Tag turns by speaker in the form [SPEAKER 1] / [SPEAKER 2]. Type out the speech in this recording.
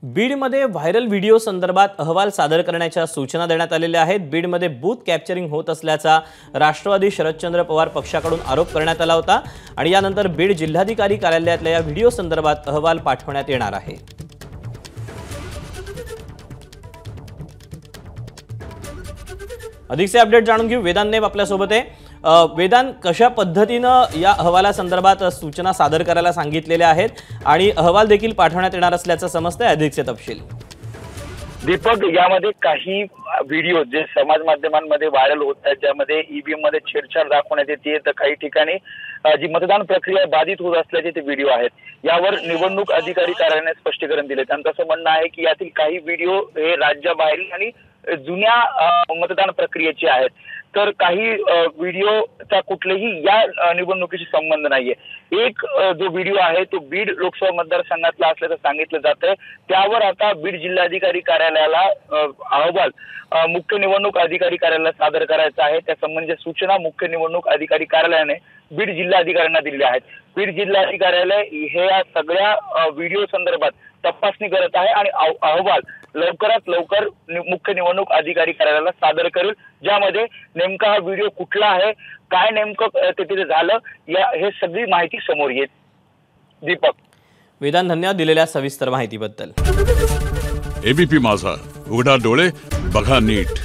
[SPEAKER 1] बीडमध्ये viral video संदर्भात अहवाल सादर करण्याच्या सूचना देण्यात आलेल्या आहेत। बीडमध्ये बूथ कॅप्चरिंग होत असल्याचा राष्ट्रवादी शरदचंद्र पवार पक्षाकडून आरोप करण्यात आला होता आणि यानंतर बीड जिल्हाधिकारी कार्यालयातल्या या व्हिडिओ संदर्भात अहवाल पाठवण्यात येणार आहे। अधिकचे अपडेट जाणून घेऊ। वेदांत नेब आपल्या सोबत आहे। वेदांत, कशा पद्धतीने या अहवालासंदर्भात सूचना सादर करायला सांगितलेल्या आहेत आणि अहवाल देखील पाठवण्यात येणार असल्याचं समजतंय, अधिकचे तपशील।
[SPEAKER 2] दीपक, यामध्ये काही व्हिडिओ जे समाज माध्यमांमध्ये व्हायरल होत आहेत, ज्यामध्ये ईव्हीएम मध्ये छेडछाड दाखवण्यात येते, तर काही ठिकाणी जी मतदान प्रक्रिया बाधित होत असल्याचे ते व्हिडिओ आहेत। यावर निवडणूक अधिकारी कार्यालयाने स्पष्टीकरण दिले। त्यांचं असं म्हणणं आहे की यातील काही व्हिडिओ हे राज्याबाहेरील आणि जुन्या मतदान प्रक्रियेचे आहेत, तर काही व्हिडिओचा कुठलेही या निवडणुकीशी संबंध नाहीये। एक जो व्हिडिओ आहे तो बीड लोकसभा मतदारसंघातला असल्याचं सांगितलं जातंय। त्यावर आता बीड जिल्हाधिकारी कार्यालयाला अहवाल मुख्य निवडणूक अधिकारी कार्यालयाला सादर करायचा आहे। त्या संबंधी सूचना मुख्य निवडणूक अधिकारी कार्यालयाने बीड जिल्हाधिकाऱ्यांना दिल्या आहेत। बीड जिल्हाधिकारी कार्यालय हे या सगळ्या व्हिडिओ संदर्भात तपासणी करत आहे आणि अहवाल लवकरात लवकर मुख्य निवडणूक अधिकारी कार्यालयाला सादर करेल, ज्यामध्ये नेमका हा व्हिडिओ कुठला आहे, काय नेमकं तिथे झालं, हे सगळी माहिती समोर येईल। दीपक।
[SPEAKER 1] वेदांत, धन्यवाद दिलेल्या सविस्तर माहितीबद्दल।
[SPEAKER 3] एबीपी माझा, उघडा डोळे बघा नीट।